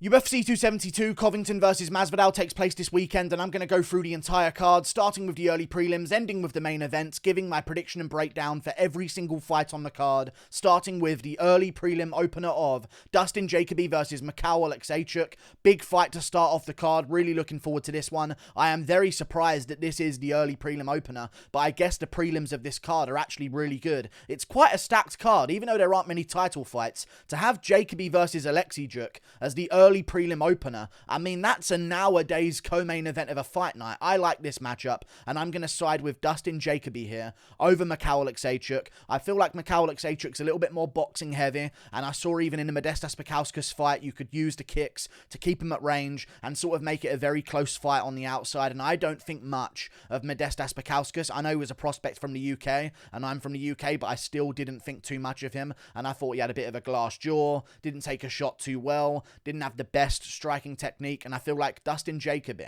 UFC 272, Covington versus Masvidal takes place this weekend, and I'm going to go through the entire card, starting with the early prelims, ending with the main events, giving my prediction and breakdown for every single fight on the card, starting with the early prelim opener of Dustin Jacoby versus Michal Oleksiejczuk. Big fight to start off the card, really looking forward to this one. I am very surprised that this is the early prelim opener, but I guess the prelims of this card are actually really good. It's quite a stacked card, even though there aren't many title fights. To have Jacoby versus Oleksiejczuk as the early prelim opener, I mean, that's a nowadays co-main event of a fight night. I like this matchup, and I'm going to side with Dustin Jacoby here over Michal Oleksiejczuk. I feel like Michal Oleksiejczuk's a little bit more boxing heavy, and I saw even in the Modestas Bukauskas fight, you could use the kicks to keep him at range and sort of make it a very close fight on the outside, and I don't think much of Modestas Bukauskas. I know he was a prospect from the UK, and I'm from the UK, but I still didn't think too much of him, and I thought he had a bit of a glass jaw, didn't take a shot too well, didn't have the best striking technique, and I feel like Dustin Jacoby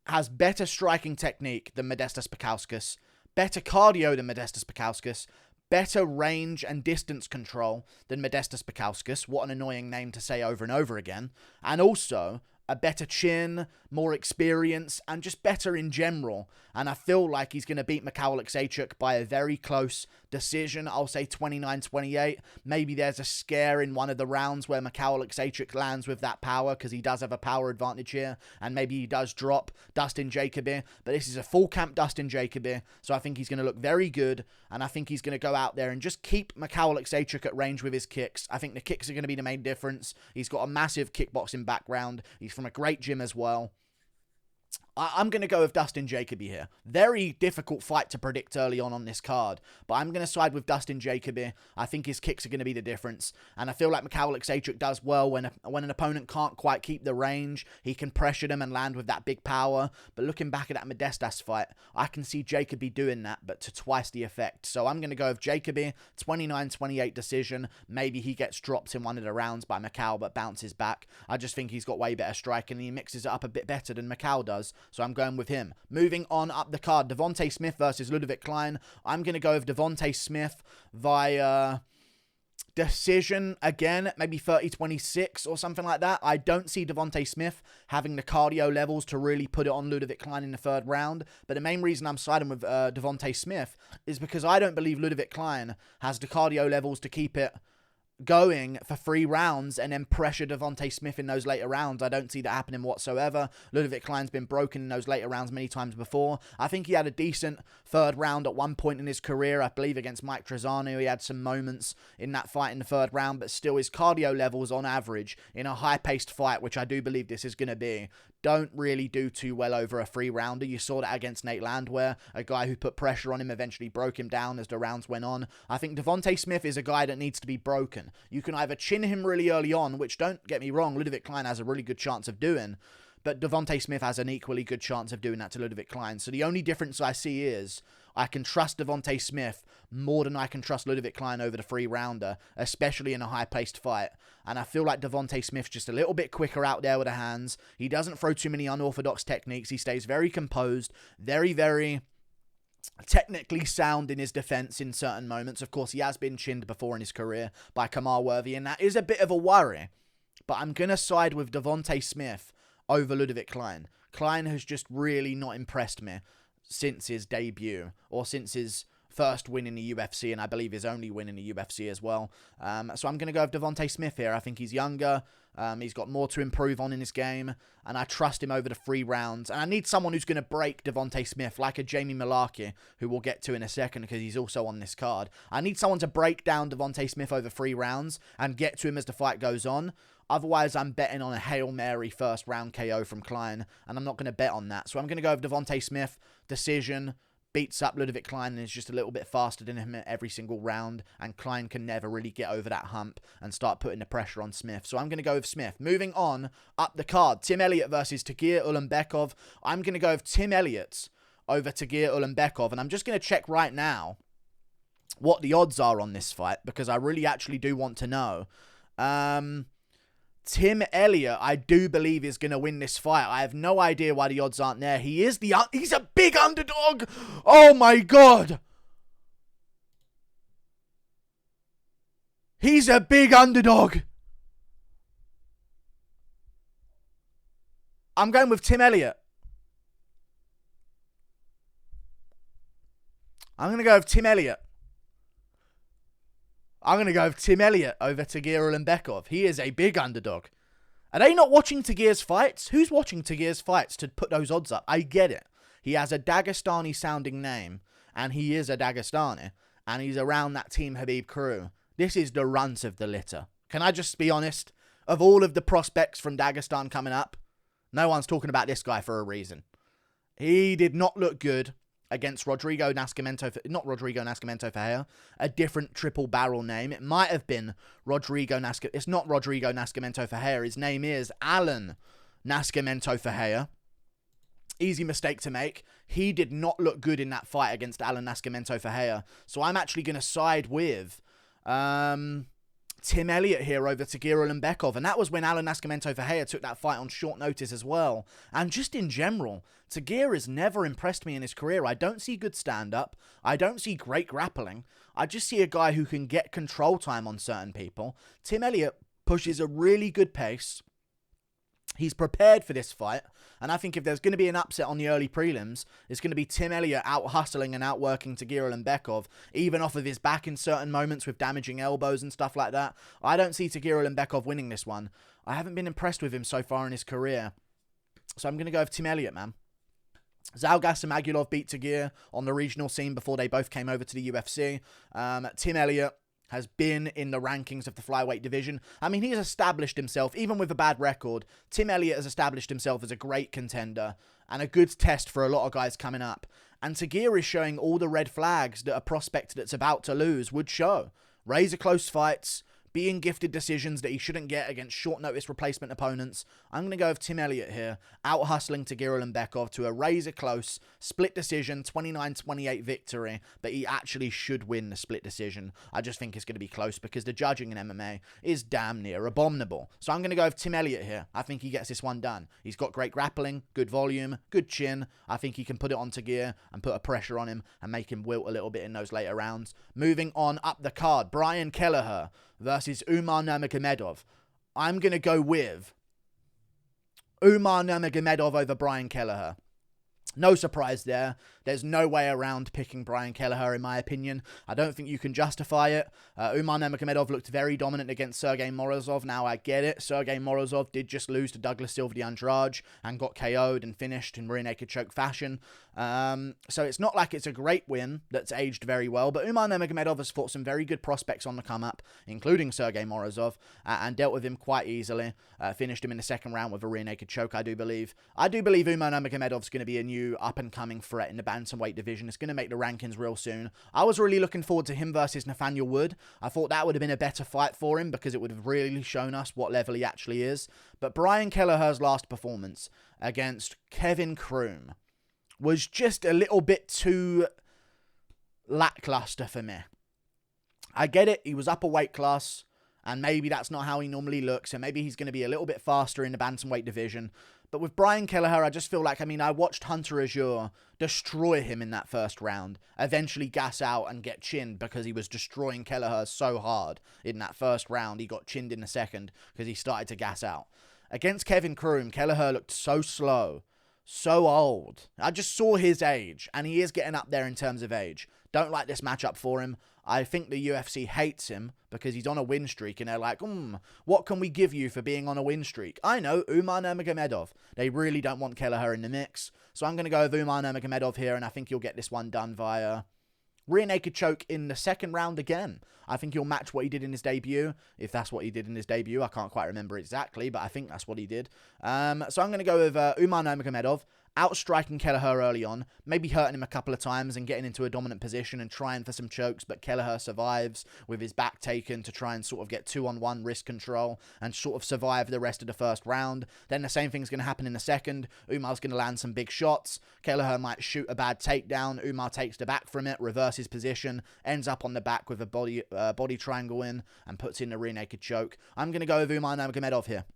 has better striking technique than Modestas Bukauskas, better cardio than Modestas Bukauskas, better range and distance control than Modestas Bukauskas, what an annoying name to say over and over again, and also a better chin, more experience, and just better in general. And I feel like he's going to beat Michal Oleksiejczuk by a very close decision. I'll say 29-28. Maybe there's a scare in one of the rounds where Michal Oleksiejczuk lands with that power, because he does have a power advantage here, and maybe he does drop Dustin Jacoby. But this is a full camp Dustin Jacoby, so I think he's going to look very good, and I think he's going to go out there and just keep Michal Oleksiejczuk at range with his kicks. I think the kicks are going to be the main difference. He's got a massive kickboxing background. He's from a great gym as well. I'm going to go with Dustin Jacoby here. Very difficult fight to predict early on this card, but I'm going to side with Dustin Jacoby. I think his kicks are going to be the difference, and I feel like Michal Oleksiejczuk does well when an opponent can't quite keep the range. He can pressure them and land with that big power, but looking back at that Modestas fight, I can see Jacoby doing that, but to twice the effect. So I'm going to go with Jacoby, 29-28 decision. Maybe he gets dropped in one of the rounds by Michal, but bounces back. I just think he's got way better striking, and he mixes it up a bit better than Michal does. So I'm going with him. Moving on up the card, Devonte Smith versus Ludovit Klein. I'm going to go with Devonte Smith via decision again, maybe 30-26 or something like that. I don't see Devonte Smith having the cardio levels to really put it on Ludovit Klein in the third round, but the main reason I'm siding with Devonte Smith is because I don't believe Ludovit Klein has the cardio levels to keep it going for 3 rounds and then pressure Devonte Smith in those later rounds. I don't see that happening whatsoever. Ludovit Klein's been broken in those later rounds many times before. I think he had a decent third round at one point in his career, I believe against Mike Trezano. He had some moments in that fight in the third round, but still his cardio levels on average in a high-paced fight, which I do believe this is going to be, don't really do too well over a 3-rounder. You saw that against Nate Landwehr, a guy who put pressure on him, eventually broke him down as the rounds went on. I think Devonte Smith is a guy that needs to be broken. You can either chin him really early on, which, don't get me wrong, Ludovit Klein has a really good chance of doing, but Devonte Smith has an equally good chance of doing that to Ludovit Klein. So the only difference I see is I can trust Devonte Smith more than I can trust Ludovit Klein over the 3-rounder, especially in a high-paced fight. And I feel like Devonte Smith's just a little bit quicker out there with the hands. He doesn't throw too many unorthodox techniques. He stays very composed, very technically sound in his defense in certain moments. Of course, he has been chinned before in his career by Kamaru Worthy, and that is a bit of a worry. But I'm going to side with Devonte Smith over Ludovit Klein. Klein has just really not impressed me since his debut, or since his first win in the UFC, and I believe his only win in the UFC as well. So I'm going to go with Devonte Smith here. I think he's younger. He's got more to improve on in his game, and I trust him over the 3 rounds. And I need someone who's going to break Devonte Smith, like a Jamie Mullarkey, who we'll get to in a second because he's also on this card. I need someone to break down Devonte Smith over 3 rounds and get to him as the fight goes on. Otherwise, I'm betting on a Hail Mary first round KO from Klein, and I'm not going to bet on that. So I'm going to go with Devonte Smith, decision, beats up Ludovit Klein and is just a little bit faster than him every single round, and Klein can never really get over that hump and start putting the pressure on Smith. So I'm going to go with Smith. Moving on up the card, Tim Elliott versus Tagir Ulanbekov. I'm going to go with Tim Elliott over Tagir Ulanbekov, and I'm just going to check right now what the odds are on this fight, because I really actually do want to know. Tim Elliott, I do believe, is going to win this fight. I have no idea why the odds aren't there. He's a big underdog. Oh my God. He's a big underdog. I'm going with Tim Elliott. I'm going to go with Tim Elliott. I'm going to go with Tim Elliott over Tagir Ulanbekov. He is a big underdog. Are they not watching Tagir's fights? Who's watching Tagir's fights to put those odds up? I get it. He has a Dagestani-sounding name, and he is a Dagestani, and he's around that Team Khabib crew. This is the runt of the litter. Can I just be honest? Of all of the prospects from Dagestan coming up, no one's talking about this guy for a reason. He did not look good against Rodrigo Nascimento, not Rodrigo Nascimento Ferreira, a different triple barrel name. It might have been Rodrigo Nascimento. It's not Rodrigo Nascimento Ferreira. His name is Jalin Nascimento Ferreira. Easy mistake to make. He did not look good in that fight against Jalin Nascimento Ferreira. So I'm actually going to side with Tim Elliott here over Tagir Ulanbekov. And that was when Jalin Nascimento Ferreira took that fight on short notice as well. And just in general, Tagir has never impressed me in his career. I don't see good stand-up. I don't see great grappling. I just see a guy who can get control time on certain people. Tim Elliott pushes a really good pace. He's prepared for this fight. And I think if there's going to be an upset on the early prelims, it's going to be Tim Elliott out-hustling and out-working Tagir Ulanbekov, even off of his back in certain moments with damaging elbows and stuff like that. I don't see Tagir Ulanbekov winning this one. I haven't been impressed with him so far in his career. So I'm going to go with Tim Elliott, man. Zhalgas and Magulov beat Tagir on the regional scene before they both came over to the UFC. Tim Elliott has been in the rankings of the flyweight division. I mean, he's established himself, even with a bad record. Tim Elliott has established himself as a great contender and a good test for a lot of guys coming up. And Tagir is showing all the red flags that a prospect that's about to lose would show. Razor close fights, being gifted decisions that he shouldn't get against short-notice replacement opponents. I'm going to go with Tim Elliott here, out-hustling Tagir Ulanbekov to a razor-close split decision, 29-28 victory, but he actually should win the split decision. I just think it's going to be close because the judging in MMA is damn near abominable. So I'm going to go with Tim Elliott here. I think he gets this one done. He's got great grappling, good volume, good chin. I think he can put it on Tagir and put a pressure on him and make him wilt a little bit in those later rounds. Moving on up the card, Brian Kelleher versus Umar Nurmagomedov. I'm going to go with Umar Nurmagomedov over Brian Kelleher. No surprise there. There's no way around picking Brian Kelleher, in my opinion. I don't think you can justify it. Umar Nurmagomedov looked very dominant against Sergei Morozov. Now, I get it. Sergei Morozov did just lose to Douglas Silva de Andrade and got KO'd and finished in rear naked choke fashion. So it's not like it's a great win that's aged very well. But Umar Nurmagomedov has fought some very good prospects on the come-up, including Sergei Morozov, and dealt with him quite easily. Finished him in the second round with a rear naked choke, I do believe. I do believe Umar Nurmagomedov's going to be a new up-and-coming threat in the bantamweight division. It's going to make the rankings real soon. I was really looking forward to him versus Nathaniel Wood. I thought that would have been a better fight for him because it would have really shown us what level he actually is. But Brian Kelleher's last performance against Kevin Croom was just a little bit too lackluster for me. I get it. He was up a weight class, and maybe that's not how he normally looks, and maybe he's going to be a little bit faster in the bantamweight division. But with Brian Kelleher, I just feel like, I watched Hunter Azure destroy him in that first round, eventually gas out and get chinned because he was destroying Kelleher so hard in that first round. He got chinned in the second because he started to gas out. Against Kevin Croom, Kelleher looked so slow, so old. I just saw his age, and he is getting up there in terms of age. Don't like this matchup for him. I think the UFC hates him because he's on a win streak, and they're like, what can we give you for being on a win streak? I know, Umar Nurmagomedov. They really don't want Kelleher in the mix. So I'm going to go with Umar Nurmagomedov here, and I think you'll get this one done via rear naked choke in the second round again. I think he'll match what he did in his debut. If that's what he did in his debut, I can't quite remember exactly, but I think that's what he did. So I'm going to go with Umar Nurmagomedov, outstriking Kelleher early on, maybe hurting him a couple of times and getting into a dominant position and trying for some chokes, but Kelleher survives with his back taken to try and sort of get 2-on-1 wrist control and sort of survive the rest of the first round. Then the same thing's going to happen in the second. Umar's going to land some big shots. Kelleher might shoot a bad takedown. Umar takes the back from it, reverses position, ends up on the back with a body triangle in and puts in the rear naked choke. I'm going to go with Umar Nurmagomedov here.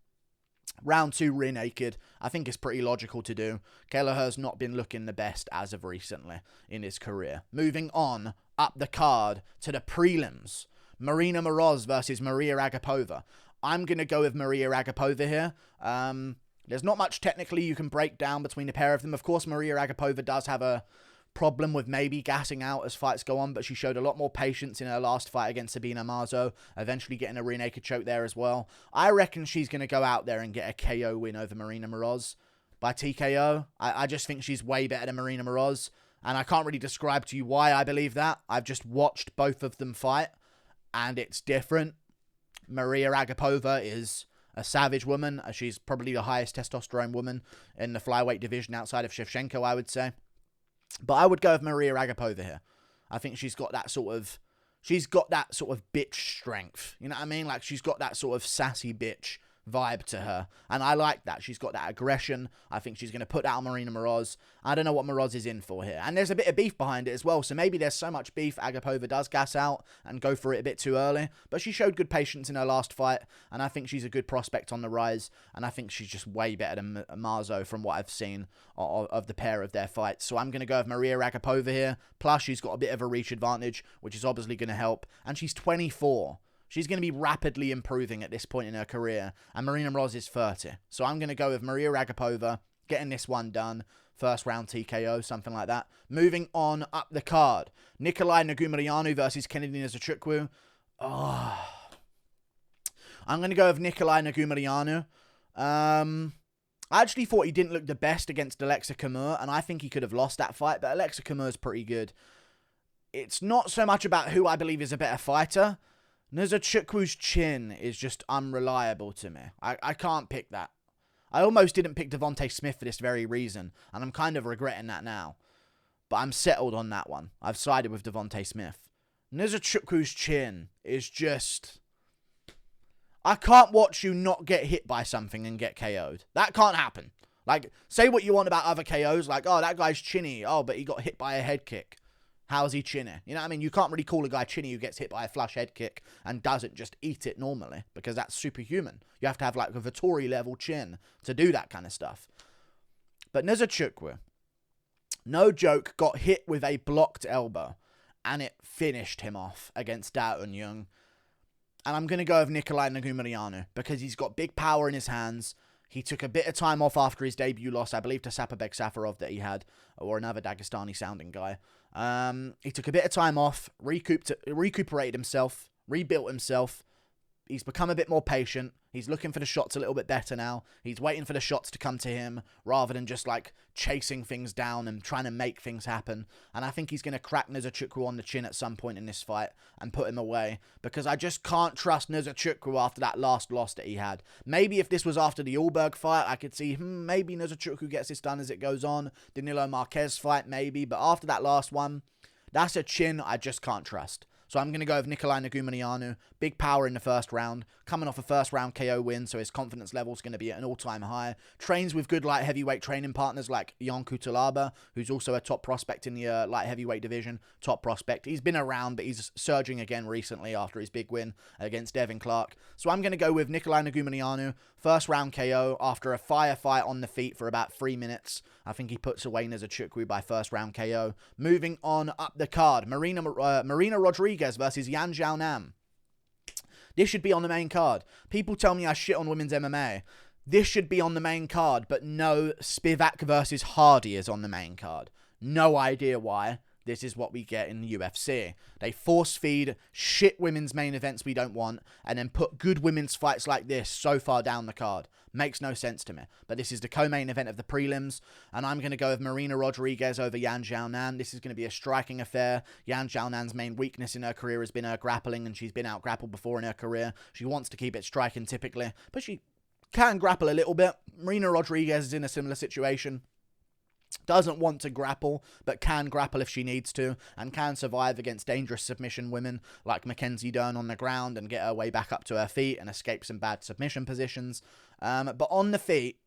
Round 2 rear naked, I think it's pretty logical to do. Kelleher's not been looking the best as of recently in his career. Moving on up the card to the prelims. Marina Moroz versus Mariya Agapova. I'm going to go with Mariya Agapova here. There's not much technically you can break down between the pair of them. Of course, Mariya Agapova does have a problem with maybe gassing out as fights go on, but she showed a lot more patience in her last fight against Sabina Marzo, eventually getting a rear naked choke there as well. I reckon she's going to go out there and get a KO win over Marina Moroz by TKO. I just think she's way better than Marina Moroz, and I can't really describe to you why I believe that. I've just watched both of them fight, and it's different. Mariya Agapova is a savage woman. She's probably the highest testosterone woman in the flyweight division outside of Shevchenko, I would say. But I would go with Mariya Agapova here. I think she's got that sort of bitch strength. You know what I mean? Like, she's got that sort of sassy bitch vibe to her. And I like that. She's got that aggression. I think she's going to put that on Marina Moroz. I don't know what Moroz is in for here. And there's a bit of beef behind it as well. So maybe there's so much beef Agapova does gas out and go for it a bit too early. But she showed good patience in her last fight. And I think she's a good prospect on the rise. And I think she's just way better than Marzo from what I've seen of the pair of their fights. So I'm going to go with Mariya Agapova here. Plus, she's got a bit of a reach advantage, which is obviously going to help. And she's 24. She's going to be rapidly improving at this point in her career. And Marina Moroz is 30. So I'm going to go with Mariya Agapova, getting this one done. First round TKO, something like that. Moving on up the card. Nicolae Negumereanu versus Kennedy Nzechukwu. I'm going to go with Nicolae Negumereanu. I actually thought he didn't look the best against Oleksiejczuk, and I think he could have lost that fight. But Oleksiejczuk is pretty good. It's not so much about who I believe is a better fighter. Nzechukwu's chin is just unreliable to me. I can't pick that. I almost didn't pick Devonte Smith for this very reason, and I'm kind of regretting that now. But I'm settled on that one. I've sided with Devonte Smith. Nzechukwu's chin is just... I can't watch you not get hit by something and get KO'd. That can't happen. Like, say what you want about other KOs, like, oh, that guy's chinny. Oh, but he got hit by a head kick. How's he chinny? You know what I mean? You can't really call a guy chinny who gets hit by a flush head kick and doesn't just eat it normally, because that's superhuman. You have to have like a Vettori level chin to do that kind of stuff. But Nzechukwu, no joke, got hit with a blocked elbow and it finished him off against Da Un-Young. And I'm going to go with Nicolae Negumereanu because he's got big power in his hands. He took a bit of time off after his debut loss, I believe, to Saparbek Safarov that he had, or another Dagestani-sounding guy. He took a bit of time off, recuperated himself, rebuilt himself. He's become a bit more patient. He's looking for the shots a little bit better now. He's waiting for the shots to come to him rather than just like chasing things down and trying to make things happen. And I think he's going to crack Nzechukwu on the chin at some point in this fight and put him away, because I just can't trust Nzechukwu after that last loss that he had. Maybe if this was after the Ulberg fight, I could see, maybe Nzechukwu gets this done as it goes on. Danilo Marquez fight, maybe. But after that last one, that's a chin I just can't trust. So I'm going to go with Nicolae Negumereanu. Big power in the first round. Coming off a first round KO win, so his confidence level is going to be at an all-time high. Trains with good light heavyweight training partners like Jan Kutalaba, who's also a top prospect in the light heavyweight division. Top prospect. He's been around, but he's surging again recently after his big win against Devin Clark. So I'm going to go with Nicolae Negumereanu. First round KO after a firefight on the feet for about 3 minutes. I think he puts away Nzechukwu by first round KO. Moving on up the card. Marina Rodriguez versus Yan Xiaonan. This should be on the main card. People tell me I shit on women's MMA. This should be on the main card, but no, Spivak versus Hardy is on the main card. No idea why. This is what we get in the UFC. They force feed shit women's main events we don't want and then put good women's fights like this so far down the card. Makes no sense to me. But this is the co-main event of the prelims, and I'm going to go with Marina Rodriguez over Yan Xiaonan. This is going to be a striking affair. Yan Xiaonan's main weakness in her career has been her grappling, and she's been out-grappled before in her career. She wants to keep it striking typically, but she can grapple a little bit. Marina Rodriguez is in a similar situation. Doesn't want to grapple, but can grapple if she needs to, and can survive against dangerous submission women like Mackenzie Dern on the ground and get her way back up to her feet and escape some bad submission positions. But on the feet,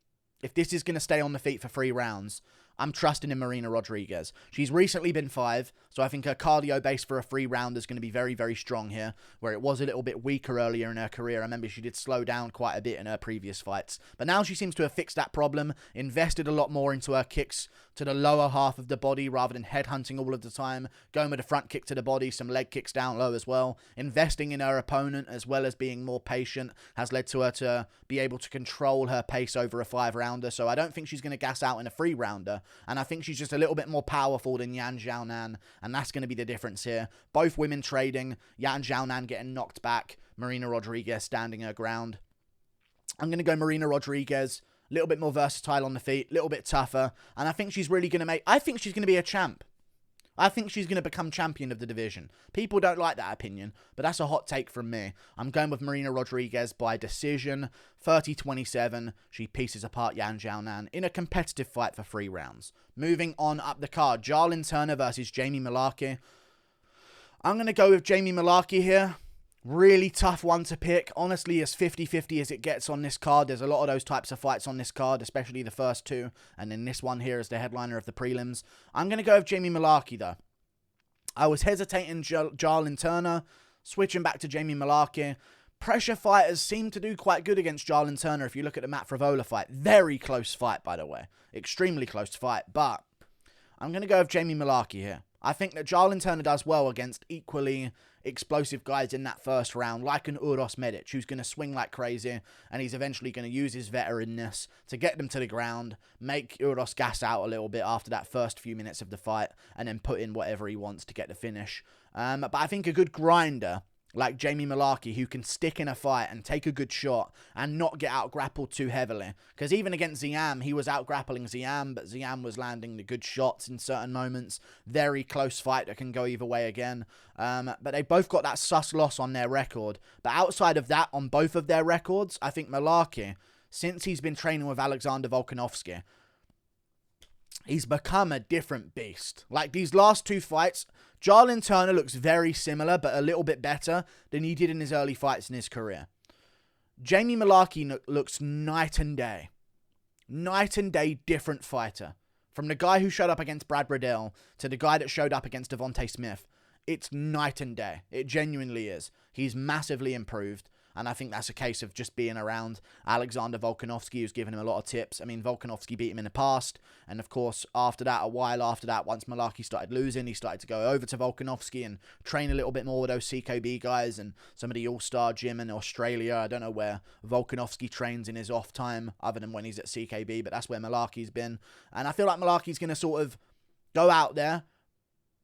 if this is going to stay on the feet for 3 rounds, I'm trusting in Marina Rodriguez. She's recently been 5, so I think her cardio base for a free round is going to be very, very strong here, where it was a little bit weaker earlier in her career. I remember she did slow down quite a bit in her previous fights, but now she seems to have fixed that problem, invested a lot more into her kicks to the lower half of the body rather than headhunting all of the time, going with a front kick to the body, some leg kicks down low as well. Investing in her opponent as well as being more patient has led to her to be able to control her pace over a 5-rounder, so I don't think she's going to gas out in a 3-rounder, and I think she's just a little bit more powerful than Yan Xiaonan, and that's going to be the difference here. Both women trading, Yan Xiaonan getting knocked back, Marina Rodriguez standing her ground. I'm going to go Marina Rodriguez, a little bit more versatile on the feet, a little bit tougher, and I think she's really going to I think she's going to be a champ. I think she's going to become champion of the division. People don't like that opinion, but that's a hot take from me. I'm going with Marina Rodriguez by decision, 30-27. She pieces apart Yan Xiaonan in a competitive fight for 3 rounds. Moving on up the card, Jalin Turner versus Jamie Mullarkey. I'm going to go with Jamie Mullarkey here. Really tough one to pick. Honestly, as 50-50 as it gets on this card. There's a lot of those types of fights on this card, especially the first 2. And then this one here is the headliner of the prelims. I'm going to go with Jamie Mullarkey, though. I was hesitating Jalin Turner, switching back to Jamie Mullarkey. Pressure fighters seem to do quite good against Jalin Turner if you look at the Matt Frivola fight. Very close fight, by the way. Extremely close fight. But I'm going to go with Jamie Mullarkey here. I think that Jalin Turner does well against equally explosive guys in that first round, like an Uros Medic, who's going to swing like crazy, and he's eventually going to use his veteranness to get them to the ground, make Uros gas out a little bit after that first few minutes of the fight, and then put in whatever he wants to get the finish. But I think a good grinder like Jamie Mullarkey, who can stick in a fight and take a good shot and not get out-grappled too heavily. Because even against Xiam, he was out-grappling Xiam, but Xiam was landing the good shots in certain moments. Very close fight that can go either way again. But they both got that sus loss on their record. But outside of that, on both of their records, I think Mullarkey, since he's been training with Alexander Volkanovski, he's become a different beast. Like these last 2 fights, Jalin Turner looks very similar, but a little bit better than he did in his early fights in his career. Jamie Mullarkey looks night and day. Night and day different fighter. From the guy who showed up against Brad Riddell to the guy that showed up against Devonte Smith, it's night and day. It genuinely is. He's massively improved. And I think that's a case of just being around Alexander Volkanovski, who's given him a lot of tips. I mean, Volkanovski beat him in the past. And of course, after that, a while after that, once Mullarkey started losing, he started to go over to Volkanovski and train a little bit more with those CKB guys and some of the All-Star gym in Australia. I don't know where Volkanovski trains in his off time, other than when he's at CKB, but that's where Mullarkey's been. And I feel like Mullarkey's going to sort of go out there,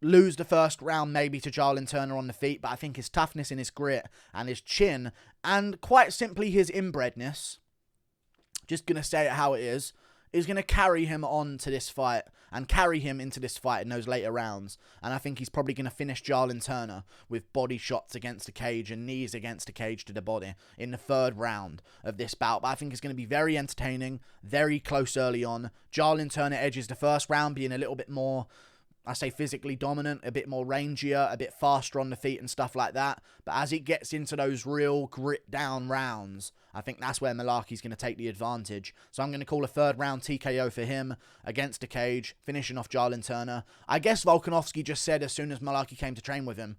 lose the first round maybe to Jalin Turner on the feet, but I think his toughness and his grit and his chin and quite simply his inbredness, just going to say it how it is going to carry him on to this fight and carry him into this fight in those later rounds. And I think he's probably going to finish Jalin Turner with body shots against the cage and knees against the cage to the body in the 3rd round of this bout. But I think it's going to be very entertaining, very close early on. Jalin Turner edges the first round being a little bit more, I say, physically dominant, a bit more rangier, a bit faster on the feet and stuff like that. But as it gets into those real grit down rounds, I think that's where Mullarkey's going to take the advantage. So I'm going to call a 3rd round TKO for him against the cage, finishing off Jalin Turner. I guess Volkanovski just said as soon as Mullarkey came to train with him,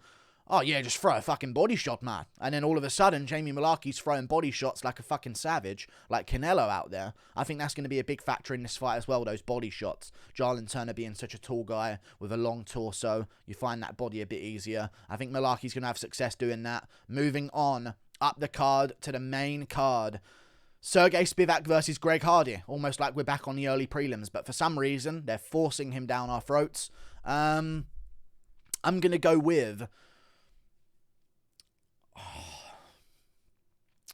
oh yeah, just throw a fucking body shot, man. And then all of a sudden, Jamie Mullarkey's throwing body shots like a fucking savage, like Canelo out there. I think that's going to be a big factor in this fight as well, those body shots. Jalin Turner being such a tall guy with a long torso, you find that body a bit easier. I think Mullarkey's going to have success doing that. Moving on up the card to the main card. Sergei Spivak versus Greg Hardy. Almost like we're back on the early prelims, but for some reason, they're forcing him down our throats. I'm going to go with...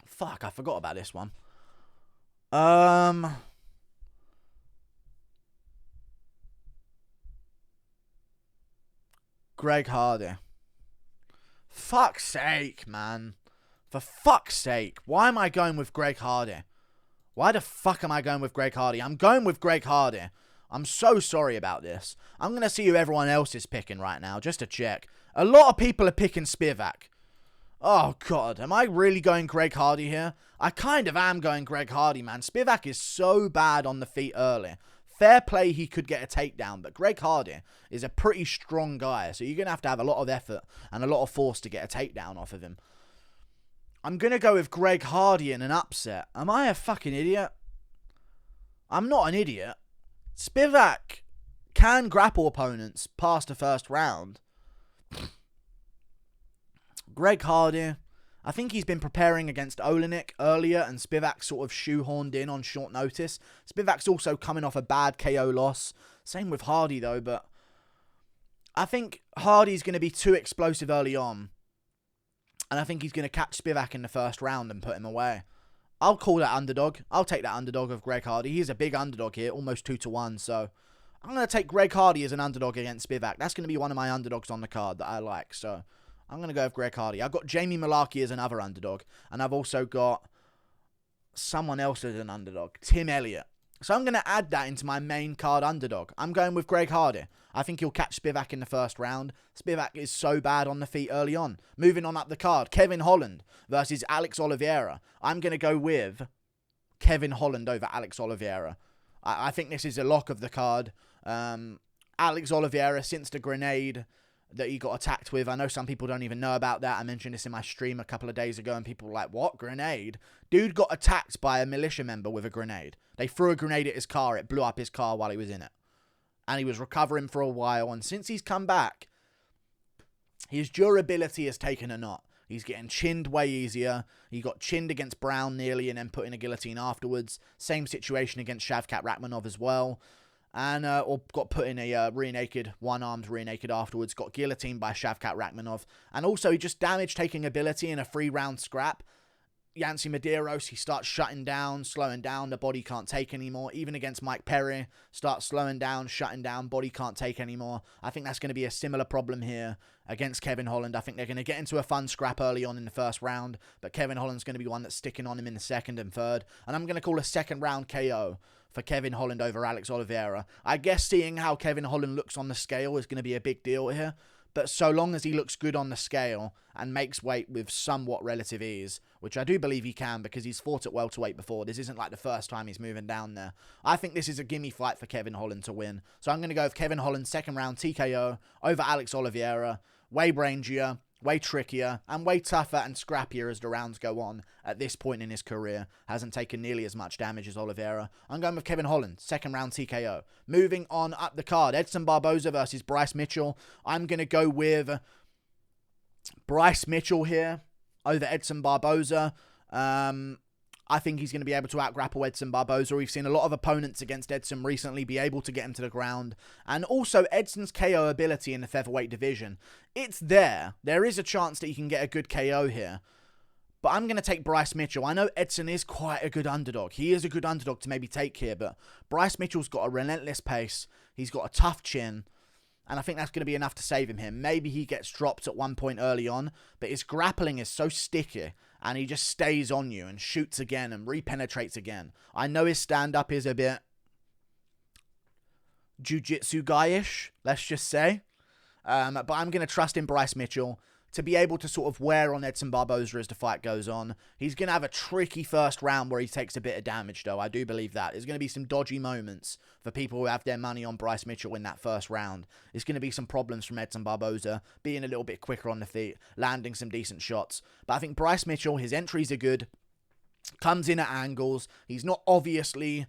Fuck, I forgot about this one. Greg Hardy. Fuck's sake, man. For fuck's sake. Why am I going with Greg Hardy? Why the fuck am I going with Greg Hardy? I'm going with Greg Hardy. I'm so sorry about this. I'm going to see who everyone else is picking right now, just to check. A lot of people are picking Spivak. Oh, God. Am I really going Greg Hardy here? I kind of am going Greg Hardy, man. Spivak is so bad on the feet early. fair play, he could get a takedown, but Greg Hardy is a pretty strong guy, so you're going to have a lot of effort and a lot of force to get a takedown off of him. I'm going to go with Greg Hardy in an upset. Am I a fucking idiot? I'm not an idiot. Spivak can grapple opponents past the first round. Greg Hardy, I think he's been preparing against Olenek earlier, and Spivak sort of shoehorned in on short notice. Spivak's also coming off a bad KO loss. Same with Hardy, though, but I think Hardy's going to be too explosive early on, and I think he's going to catch Spivak in the first round and put him away. I'll call that underdog. I'll take that underdog of Greg Hardy. He's a big underdog here, almost 2-1, so I'm going to take Greg Hardy as an underdog against Spivak. That's going to be one of my underdogs on the card that I like, so I'm going to go with Greg Hardy. I've got Jamie Mullarkey as another underdog, and I've also got someone else as an underdog, Tim Elliott. So I'm going to add that into my main card underdog. I'm going with Greg Hardy. I think he'll catch Spivak in the first round. Spivak is so bad on the feet early on. Moving on up the card, Kevin Holland versus Alex Oliveira. I'm going to go with Kevin Holland over Alex Oliveira. I think this is a lock of the card. Alex Oliveira, since the grenade that he got attacked with, I know some people don't even know about that. I mentioned this in my stream a couple of days ago, and people were like, what? Grenade? Dude got attacked by a militia member with a grenade. They threw a grenade at his car. It blew up his car while he was in it. And he was recovering for a while. And since he's come back, his durability has taken a knot. He's getting chinned way easier. He got chinned against Brown nearly and then put in a guillotine afterwards. Same situation against Shavkat Rakhmonov as well. And or got put in a rear naked, one-armed rear naked afterwards. Got guillotined by Shavkat Rakhmonov. And also he just damage-taking ability in a 3-round scrap. Yancy Medeiros, he starts shutting down, slowing down, the body can't take anymore. Even against Mike Perry, starts slowing down, shutting down, body can't take anymore. I think that's going to be a similar problem here against Kevin Holland. I think they're going to get into a fun scrap early on in the first round, but Kevin Holland's going to be one that's sticking on him in the second and third. And I'm going to call a second round KO for Kevin Holland over Alex Oliveira. I guess seeing how Kevin Holland looks on the scale is going to be a big deal here. But so long as he looks good on the scale and makes weight with somewhat relative ease, which I do believe he can because he's fought at welterweight before. This isn't like the first time he's moving down there. I think this is a gimme fight for Kevin Holland to win. So I'm going to go with Kevin Holland second round TKO over Alex Oliveira. Way rangier, way trickier, and way tougher and scrappier as the rounds go on at this point in his career. Hasn't taken nearly as much damage as Oliveira. I'm going with Kevin Holland, second round TKO. Moving on up the card, Edson Barboza versus Bryce Mitchell. I'm going to go with Bryce Mitchell here over Edson Barboza. I think he's going to be able to out-grapple Edson Barboza. We've seen a lot of opponents against Edson recently be able to get him to the ground. And also Edson's KO ability in the featherweight division. It's there. There is a chance that he can get a good KO here. But I'm going to take Bryce Mitchell. I know Edson is quite a good underdog. He is a good underdog to maybe take here. But Bryce Mitchell's got a relentless pace. He's got a tough chin. And I think that's going to be enough to save him here. Maybe he gets dropped at one point early on. But his grappling is so sticky. And he just stays on you and shoots again and repenetrates again. I know his stand-up is a bit jiu-jitsu guy-ish, let's just say. But I'm going to trust in Bryce Mitchell to be able to sort of wear on Edson Barboza as the fight goes on. He's going to have a tricky first round where he takes a bit of damage, though. I do believe that. There's going to be some dodgy moments for people who have their money on Bryce Mitchell in that first round. There's going to be some problems from Edson Barboza, being a little bit quicker on the feet, landing some decent shots. But I think Bryce Mitchell, his entries are good, comes in at angles. He's not obviously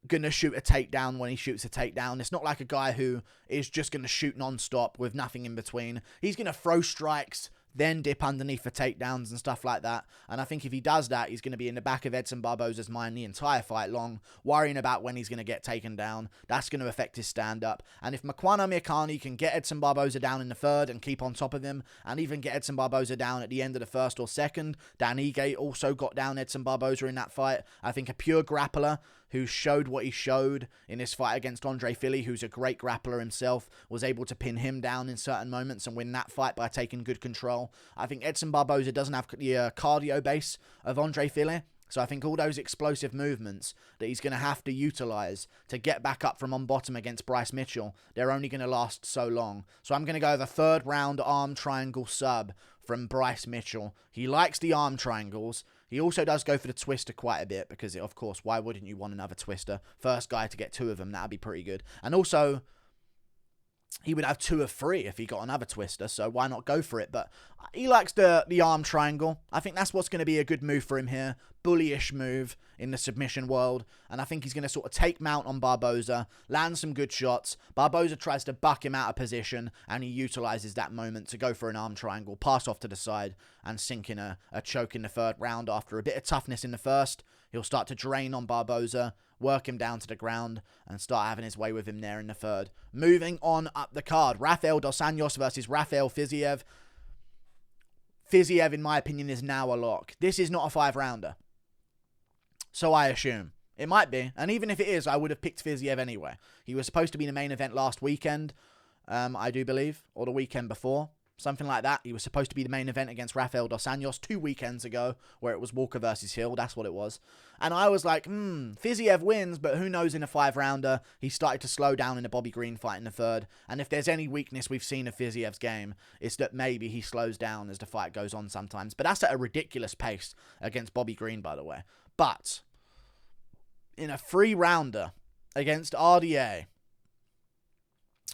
going to shoot a takedown when he shoots a takedown. It's not like a guy who is just going to shoot non-stop with nothing in between. He's going to throw strikes, then dip underneath for takedowns and stuff like that. And I think if he does that, he's going to be in the back of Edson Barboza's mind the entire fight long, worrying about when he's going to get taken down. That's going to affect his stand-up. And if Makwana Mirkani can get Edson Barboza down in the third and keep on top of him, and even get Edson Barboza down at the end of the first or second, Dan Ige also got down Edson Barboza in that fight. I think a pure grappler who showed what he showed in this fight against Andre Fili, who's a great grappler himself, was able to pin him down in certain moments and win that fight by taking good control. I think Edson Barboza doesn't have the cardio base of Andre Fili, so I think all those explosive movements that he's going to have to utilize to get back up from on bottom against Bryce Mitchell, they're only going to last so long. So I'm going to go with a third round arm triangle sub from Bryce Mitchell. He likes the arm triangles. He also does go for the twister quite a bit because, of course, why wouldn't you want another twister? First guy to get 2 of them, that'd be pretty good. And also, he would have 2 of 3 if he got another twister, so why not go for it? But he likes the arm triangle. I think that's what's going to be a good move for him here. Bullyish move in the submission world. And I think he's going to sort of take mount on Barboza, land some good shots. Barboza tries to buck him out of position, and he utilizes that moment to go for an arm triangle, pass off to the side, and sink in a choke in the 3rd round. After a bit of toughness in the first, he'll start to drain on Barboza, work him down to the ground, and start having his way with him there in the 3rd. Moving on up the card, Rafael dos Anjos versus Rafael Fiziev. Fiziev, in my opinion, is now a lock. This is not a 5-rounder. So I assume. It might be. And even if it is, I would have picked Fiziev anyway. He was supposed to be the main event last weekend, I do believe, or the weekend before. Something like that. He was supposed to be the main event against Rafael dos Anjos 2 weekends ago, where it was Walker versus Hill. That's what it was. And I was like, Fiziev wins, but who knows in a 5-rounder. He started to slow down in the Bobby Green fight in the 3rd. And if there's any weakness we've seen of Fiziev's game, it's that maybe he slows down as the fight goes on sometimes. But that's at a ridiculous pace against Bobby Green, by the way. But in a 3-rounder against RDA,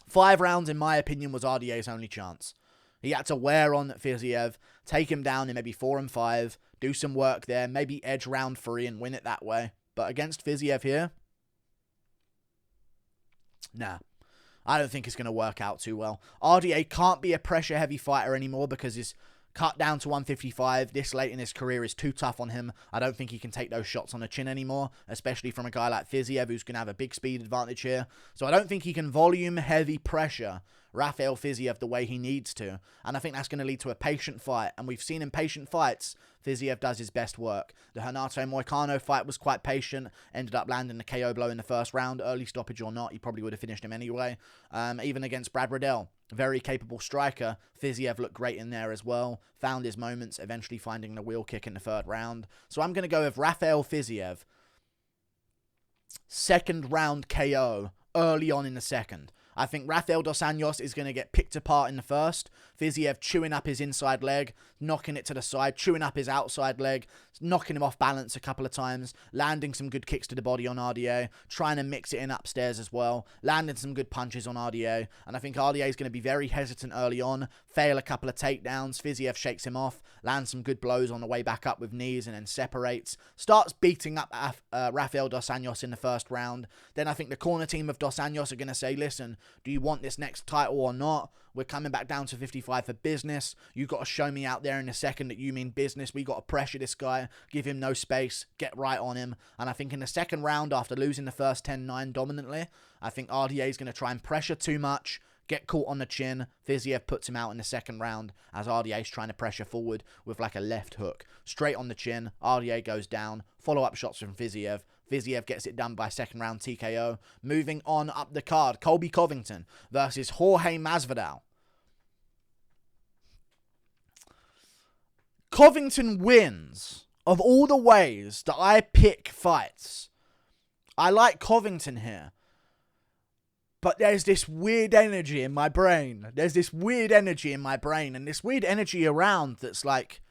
5 rounds, in my opinion, was RDA's only chance. He had to wear on Fiziev, take him down in maybe 4 and 5, do some work there, maybe edge round 3 and win it that way. But against Fiziev here, nah. I don't think it's going to work out too well. RDA can't be a pressure-heavy fighter anymore because he's cut down to 155 this late in his career is too tough on him. I don't think he can take those shots on the chin anymore, especially from a guy like Fiziev who's going to have a big speed advantage here. So I don't think he can volume-heavy pressure Rafael Fiziev the way he needs to. And I think that's going to lead to a patient fight. And we've seen in patient fights, Fiziev does his best work. The Renato Moicano fight was quite patient. Ended up landing the KO blow in the 1st round. Early stoppage or not, he probably would have finished him anyway. Even against Brad Riddell, very capable striker. Fiziev looked great in there as well. Found his moments, eventually finding the wheel kick in the 3rd round. So I'm going to go with Rafael Fiziev. 2nd round KO early on in the 2nd. I think Rafael dos Anjos is going to get picked apart in the 1st. Fiziev chewing up his inside leg, knocking it to the side, chewing up his outside leg, knocking him off balance a couple of times, landing some good kicks to the body on RDA, trying to mix it in upstairs as well, landing some good punches on RDA. And I think RDA is going to be very hesitant early on, fail a couple of takedowns. Fiziev shakes him off, lands some good blows on the way back up with knees, and then separates. Starts beating up Rafael dos Anjos in the 1st round. Then I think the corner team of dos Anjos are going to say, listen, do you want this next title or not? We're coming back down to 55 for business. You got to show me out there in a 2nd that you mean business. We got to pressure this guy, give him no space, get right on him. And I think in the 2nd round, after losing the first 10-9 dominantly, I think RDA is going to try and pressure too much, get caught on the chin. Fiziev puts him out in the 2nd round as RDA is trying to pressure forward with like a left hook. Straight on the chin, RDA goes down. Follow-up shots from Fiziev. Fiziev gets it done by 2nd round TKO. Moving on up the card, Colby Covington versus Jorge Masvidal. Covington wins. Of all the ways that I pick fights, I like Covington here. But there's this weird energy in my brain. And this weird energy around that's like,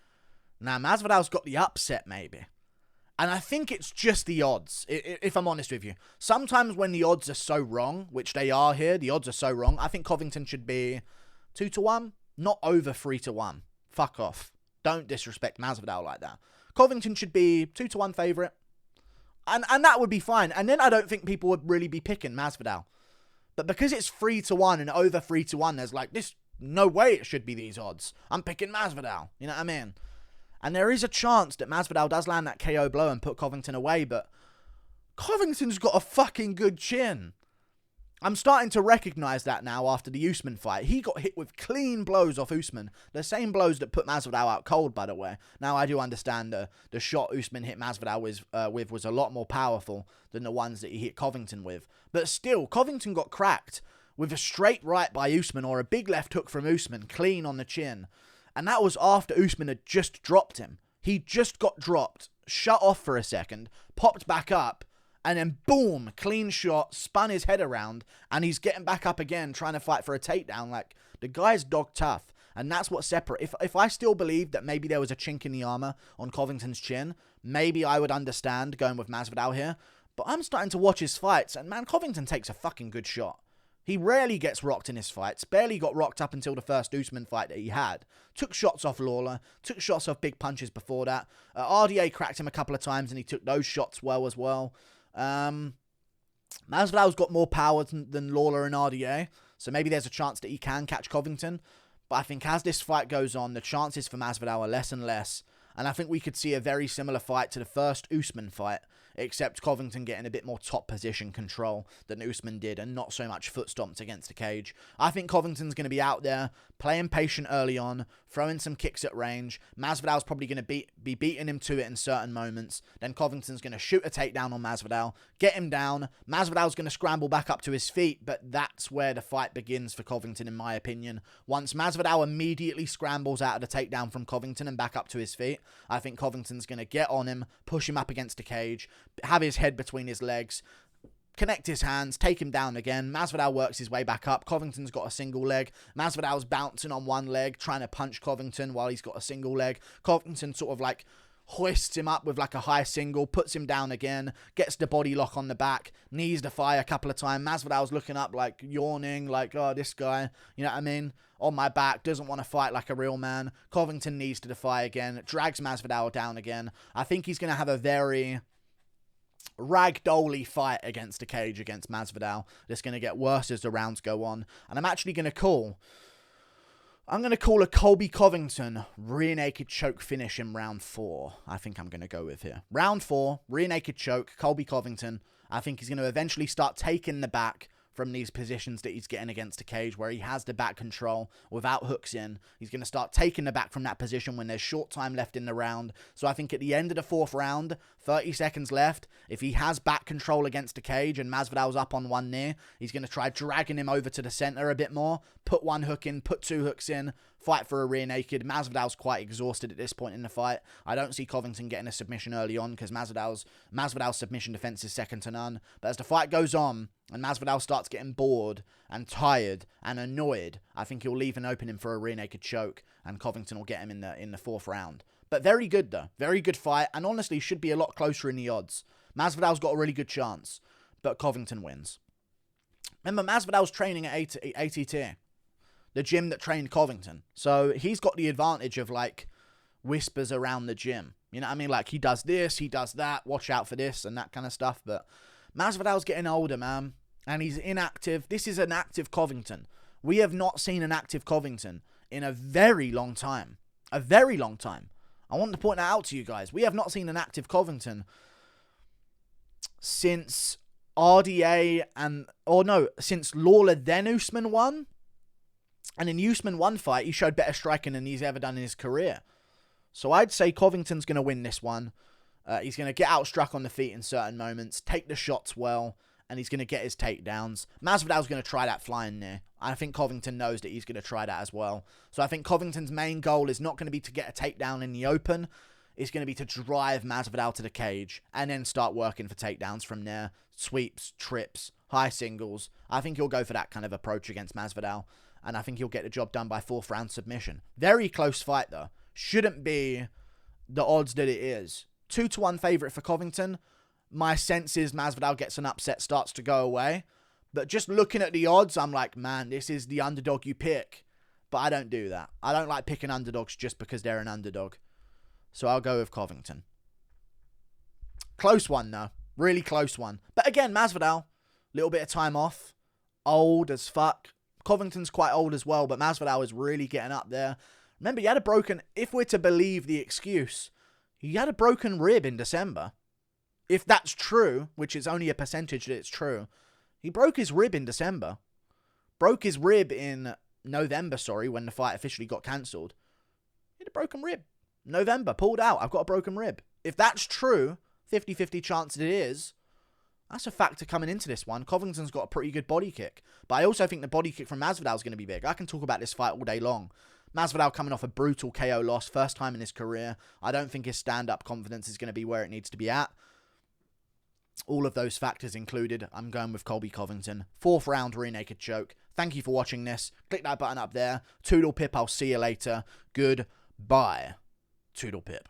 nah, Masvidal's got the upset maybe. And I think it's just the odds, if I'm honest with you. Sometimes when the odds are so wrong, which they are here, the odds are so wrong, I think Covington should be 2-1, not over 3-1. Fuck off. Don't disrespect Masvidal like that. Covington should be 2-1 favourite. And that would be fine. And then I don't think people would really be picking Masvidal. But because it's 3-1 and over 3-1, there's like, this, no way it should be these odds. I'm picking Masvidal. You know what I mean? And there is a chance that Masvidal does land that KO blow and put Covington away, but Covington's got a fucking good chin. I'm starting to recognise that now after the Usman fight. He got hit with clean blows off Usman. The same blows that put Masvidal out cold, by the way. Now, I do understand the shot Usman hit Masvidal with was a lot more powerful than the ones that he hit Covington with. But still, Covington got cracked with a straight right by Usman or a big left hook from Usman, clean on the chin. And that was after Usman had just dropped him. He just got dropped, shut off for a second, popped back up, and then boom, clean shot, spun his head around, and he's getting back up again, trying to fight for a takedown. Like, the guy's dog tough. And that's what separate. If I still believe that maybe there was a chink in the armor on Covington's chin, maybe I would understand going with Masvidal here. But I'm starting to watch his fights, and man, Covington takes a fucking good shot. He rarely gets rocked in his fights. Barely got rocked up until the first Usman fight that he had. Took shots off Lawler. Took shots off big punches before that. RDA cracked him a couple of times, and he took those shots well as well. Masvidal's got more power than Lawler and RDA, so maybe there's a chance that he can catch Covington. But I think as this fight goes on, the chances for Masvidal are less and less. And I think we could see a very similar fight to the first Usman fight, except Covington getting a bit more top position control than Usman did and not so much foot stomps against the cage. I think Covington's going to be out there, playing patient early on, throwing some kicks at range. Masvidal's probably going to be beating him to it in certain moments. Then Covington's going to shoot a takedown on Masvidal, get him down. Masvidal's going to scramble back up to his feet, but that's where the fight begins for Covington, in my opinion. Once Masvidal immediately scrambles out of the takedown from Covington and back up to his feet, I think Covington's going to get on him, push him up against the cage, have his head between his legs, connect his hands, take him down again. Masvidal works his way back up. Covington's got a single leg. Masvidal's bouncing on one leg, trying to punch Covington while he's got a single leg. Covington sort of like hoists him up with like a high single, puts him down again, gets the body lock on the back, knees the fire a couple of times. Masvidal's looking up like yawning, like, oh, this guy, you know what I mean? On my back, doesn't want to fight like a real man. Covington knees to defy again, drags Masvidal down again. I think he's going to have a very ragdolly fight against the cage against Masvidal. That's going to get worse as the rounds go on. And I'm actually going to call a Colby Covington rear naked choke finish in round 4. I think I'm going to go with here. Round 4, rear naked choke, Colby Covington. I think he's going to eventually start taking the back from these positions that he's getting against the cage where he has the back control without hooks in. He's going to start taking the back from that position when there's short time left in the round. So I think at the end of the 4th round, 30 seconds left, if he has back control against the cage and Masvidal's up on one knee, he's going to try dragging him over to the center a bit more, put one hook in, put 2 hooks in, fight for a rear naked. Masvidal's quite exhausted at this point in the fight. I don't see Covington getting a submission early on because Masvidal's submission defense is second to none. But as the fight goes on and Masvidal starts getting bored and tired and annoyed, I think he'll leave an opening for a rear naked choke and Covington will get him in the 4th round. But very good though. Very good fight, and honestly should be a lot closer in the odds. Masvidal's got a really good chance, but Covington wins. Remember, Masvidal's training at ATT, the gym that trained Covington. So he's got the advantage of like whispers around the gym. You know what I mean? Like he does this, he does that, watch out for this and that kind of stuff. But Masvidal's getting older, man. And he's inactive. This is an active Covington. We have not seen an active Covington in a very long time. A very long time. I want to point that out to you guys. We have not seen an active Covington since RDA since Lawler then Usman won. And in Usman 1 fight, he showed better striking than he's ever done in his career. So I'd say Covington's going to win this one. He's going to get outstruck on the feet in certain moments, take the shots well, and he's going to get his takedowns. Masvidal's going to try that flying knee. I think Covington knows that he's going to try that as well. So I think Covington's main goal is not going to be to get a takedown in the open. It's going to be to drive Masvidal to the cage and then start working for takedowns from there. Sweeps, trips, high singles. I think he'll go for that kind of approach against Masvidal. And I think he'll get the job done by 4th round submission. Very close fight though. Shouldn't be the odds that it is. 2-1 favourite for Covington. My sense is Masvidal gets an upset, starts to go away. But just looking at the odds, I'm like, man, this is the underdog you pick. But I don't do that. I don't like picking underdogs just because they're an underdog. So I'll go with Covington. Close one, though. Really close one. But again, Masvidal, little bit of time off. Old as fuck. Covington's quite old as well, but Masvidal is really getting up there. Remember, he had a broken, if we're to believe the excuse, he had a broken rib in December. If that's true, which is only a percentage that it's true, he broke his rib in December. Broke his rib in November, when the fight officially got cancelled. He had a broken rib. November, pulled out. I've got a broken rib. If that's true, 50-50 chance it is, that's a factor coming into this one. Covington's got a pretty good body kick. But I also think the body kick from Masvidal is going to be big. I can talk about this fight all day long. Masvidal coming off a brutal KO loss, first time in his career. I don't think his stand-up confidence is going to be where it needs to be at. all of those factors included, I'm going with Colby Covington. 4th round rear naked choke. Thank you for watching this. Click that button up there. Toodle pip. I'll see you later. Goodbye. Toodle pip.